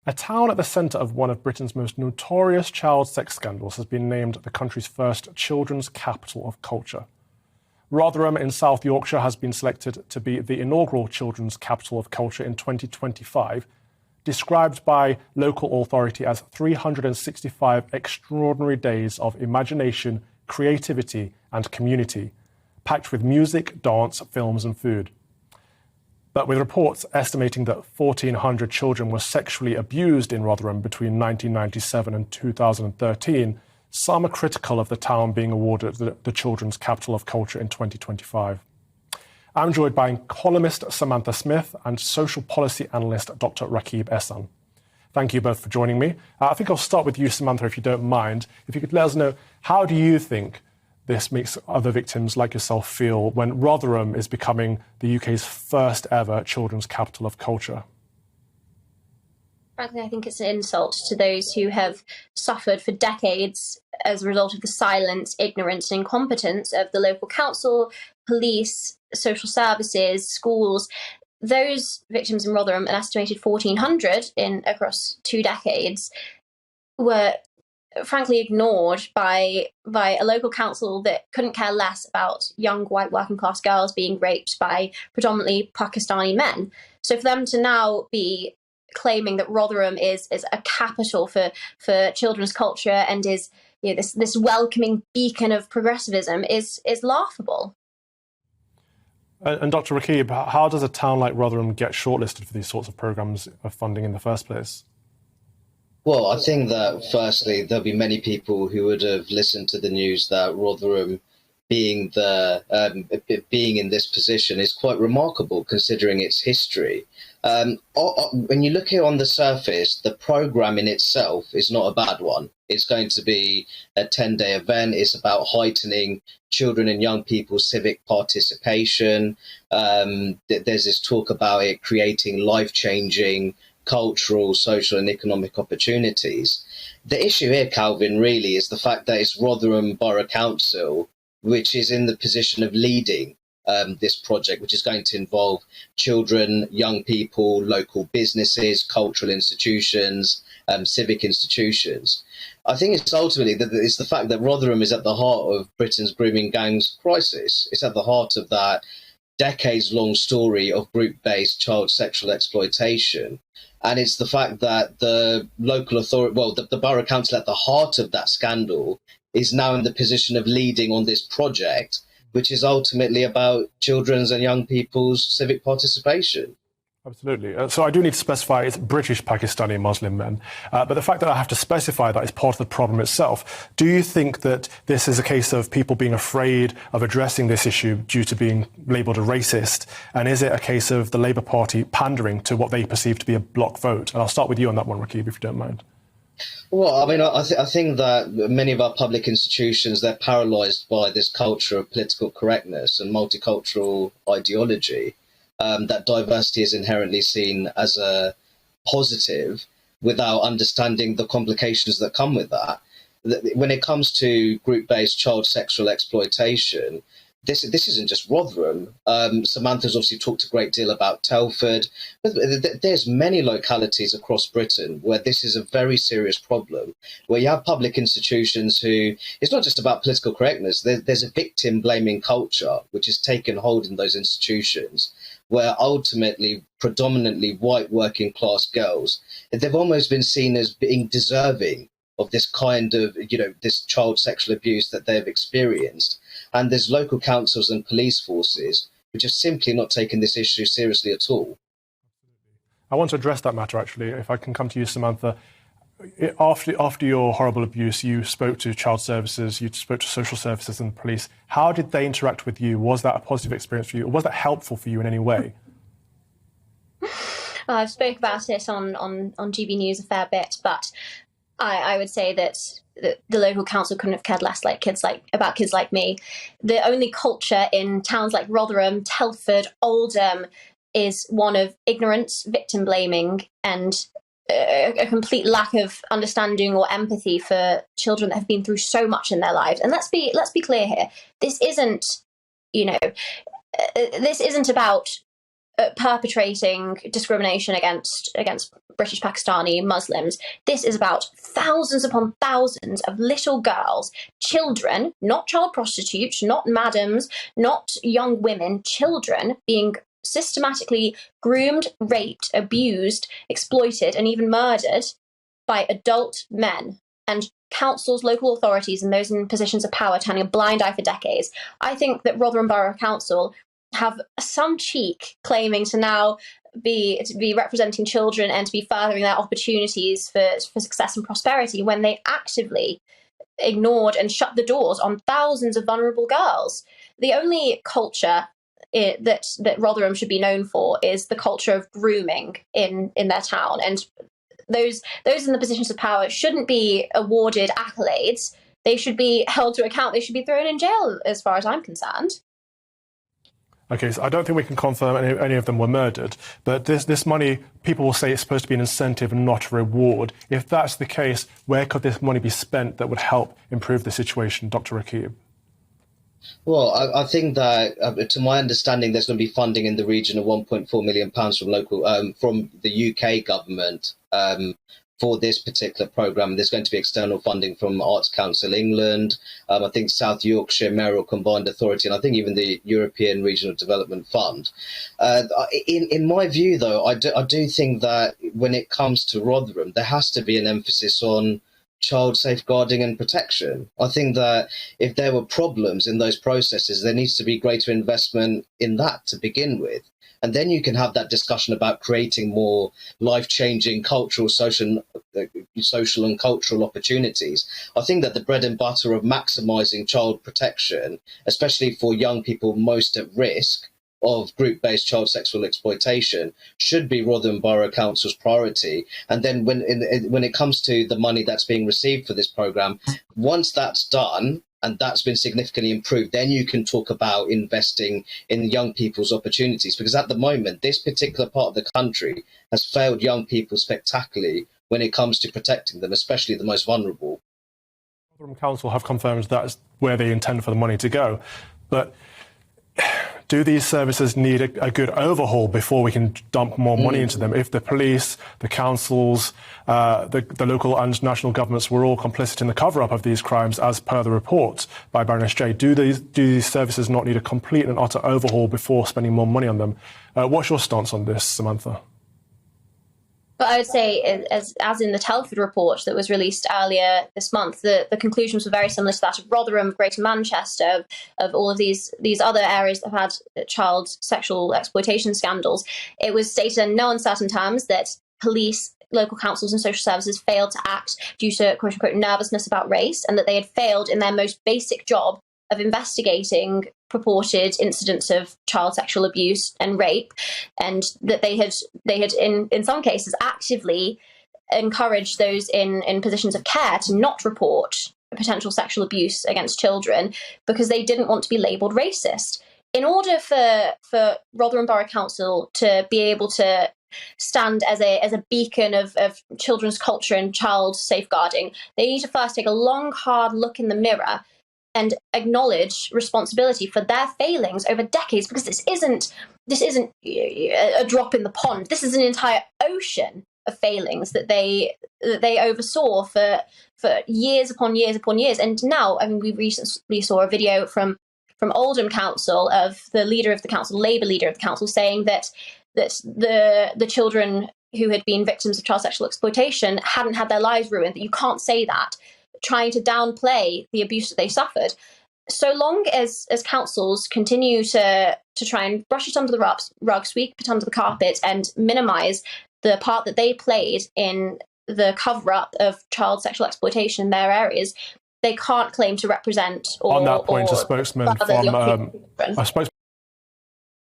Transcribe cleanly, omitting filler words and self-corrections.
A town at the centre of one of Britain's most notorious child sex scandals has been named the country's first children's capital of culture. Rotherham in South Yorkshire has been selected to be the inaugural children's capital of culture in 2025, described by local authority as 365 extraordinary days of imagination, creativity and community, packed with music, dance, films and food. But with reports estimating that 1,400 children were sexually abused in Rotherham between 1997 and 2013, some are critical of the town being awarded the Children's Capital of Culture in 2025. I'm joined by columnist Samantha Smith and social policy analyst Dr. Rakib Ehsan. Thank you both for joining me. I think I'll start with you, Samantha, if you don't mind. If you could let us know, how do you think this makes other victims like yourself feel when Rotherham is becoming the UK's first ever children's capital of culture? Frankly, I think it's an insult to those who have suffered for decades as a result of the silence, ignorance and incompetence of the local council, police, social services, schools. Those victims in Rotherham, an estimated 1,400 across 2 decades, were frankly ignored by a local council that couldn't care less about young white working class girls being raped by predominantly Pakistani men. So for them to now be claiming that Rotherham is a capital for children's culture and is this welcoming beacon of progressivism is laughable. And Dr. Rakib, how does a town like Rotherham get shortlisted for these sorts of programmes of funding in the first place? Well, I think that firstly, there'll be many people who would have listened to the news that Rotherham being in this position is quite remarkable considering its history. When you look here on the surface, the programme in itself is not a bad one. It's going to be a 10-day event. It's about heightening children and young people's civic participation. There's this talk about it creating life-changing cultural, social and economic opportunities. The issue here, Calvin, really is the fact that it's Rotherham Borough Council which is in the position of leading this project, which is going to involve children, young people, local businesses, cultural institutions, civic institutions. I think it's ultimately it's the fact that Rotherham is at the heart of Britain's grooming gangs crisis. It's at the heart of that decades-long story of group-based child sexual exploitation. And it's the fact that the local authority, the borough council at the heart of that scandal is now in the position of leading on this project, which is ultimately about children's and young people's civic participation. Absolutely. So I do need to specify it's British Pakistani Muslim men. But the fact that I have to specify that is part of the problem itself. Do you think that this is a case of people being afraid of addressing this issue due to being labelled a racist? And is it a case of the Labour Party pandering to what they perceive to be a block vote? And I'll start with you on that one, Rakib, if you don't mind. Well, I mean, I think that many of our public institutions, they're paralysed by this culture of political correctness and multicultural ideology. That diversity is inherently seen as a positive without understanding the complications that come with that. When it comes to group-based child sexual exploitation, this isn't just Rotherham. Samantha's obviously talked a great deal about Telford. But there's many localities across Britain where this is a very serious problem, where you have public institutions who, it's not just about political correctness, there's a victim-blaming culture which has taken hold in those institutions, where ultimately predominantly white working class girls, they've almost been seen as being deserving of this kind of, this child sexual abuse that they've experienced. And there's local councils and police forces which have simply not taken this issue seriously at all. I want to address that matter, actually. If I can come to you, Samantha. After your horrible abuse, you spoke to child services, you spoke to social services and police. How did they interact with you? Was that a positive experience for you? Or was that helpful for you in any way? Well, I've spoke about it on GB News a fair bit, but I would say that the local council couldn't have cared less about kids like me. The only culture in towns like Rotherham, Telford, Oldham is one of ignorance, victim blaming, and a complete lack of understanding or empathy for children that have been through so much in their lives. And let's be clear here. This isn't about perpetrating discrimination against British Pakistani Muslims. This is about thousands upon thousands of little girls, children, not child prostitutes, not madams, not young women, children being systematically groomed, raped, abused, exploited, and even murdered by adult men. And councils, local authorities, and those in positions of power turning a blind eye for decades. I think that Rotherham Borough Council have some cheek claiming to now be representing children and to be furthering their opportunities for success and prosperity when they actively ignored and shut the doors on thousands of vulnerable girls. The only culture that Rotherham should be known for is the culture of grooming in their town, and those in the positions of power shouldn't be awarded accolades. They should be held to account. They should be thrown in jail, as far as I'm concerned. Okay, so I don't think we can confirm any of them were murdered, but this money, people will say it's supposed to be an incentive and not a reward. If that's the case, where could this money be spent that would help improve the situation, Dr. Rakib? Well, I think that, to my understanding, there's going to be funding in the region of £1.4 million from the UK government for this particular programme. There's going to be external funding from Arts Council England, I think South Yorkshire Mayoral Combined Authority, and I think even the European Regional Development Fund. In my view, though, I do think that when it comes to Rotherham, there has to be an emphasis on child safeguarding and protection. I think that if there were problems in those processes, there needs to be greater investment in that to begin with. And then you can have that discussion about creating more life-changing cultural, social and cultural opportunities. I think that the bread and butter of maximising child protection, especially for young people most at risk of group-based child sexual exploitation, should be Rotherham Borough Council's priority. And then when it comes to the money that's being received for this programme, once that's done, and that's been significantly improved, then you can talk about investing in young people's opportunities. Because at the moment, this particular part of the country has failed young people spectacularly when it comes to protecting them, especially the most vulnerable. Rotherham Council have confirmed that is where they intend for the money to go. But do these services need a good overhaul before we can dump more money into them? If the police, the councils, the local and national governments were all complicit in the cover-up of these crimes, as per the report by Baroness J, do these services not need a complete and utter overhaul before spending more money on them? What's your stance on this, Samantha? But I would say, as in the Telford report that was released earlier this month, the conclusions were very similar to that of Rotherham, Greater Manchester, of all of these other areas that have had child sexual exploitation scandals. It was stated in no uncertain terms that police, local councils and social services failed to act due to, quote unquote, nervousness about race, and that they had failed in their most basic job of investigating purported incidents of child sexual abuse and rape, and that they had in some cases actively encouraged those in positions of care to not report potential sexual abuse against children because they didn't want to be labelled racist. In order for Rotherham Borough Council to be able to stand as a beacon of children's culture and child safeguarding, they need to first take a long, hard look in the mirror and acknowledge responsibility for their failings over decades, because this isn't a drop in the pond. This is an entire ocean of failings that they oversaw for years upon years upon years. And now, I mean, we recently saw a video from Oldham Council of the leader of the council, Labour leader of the council, saying that the children who had been victims of child sexual exploitation hadn't had their lives ruined. That you can't say that, trying to downplay the abuse that they suffered. So long as councils continue to try and brush it under the rug, sweep it under the carpet, and minimise the part that they played in the cover-up of child sexual exploitation in their areas, they can't claim to represent or... On that point, a spokesman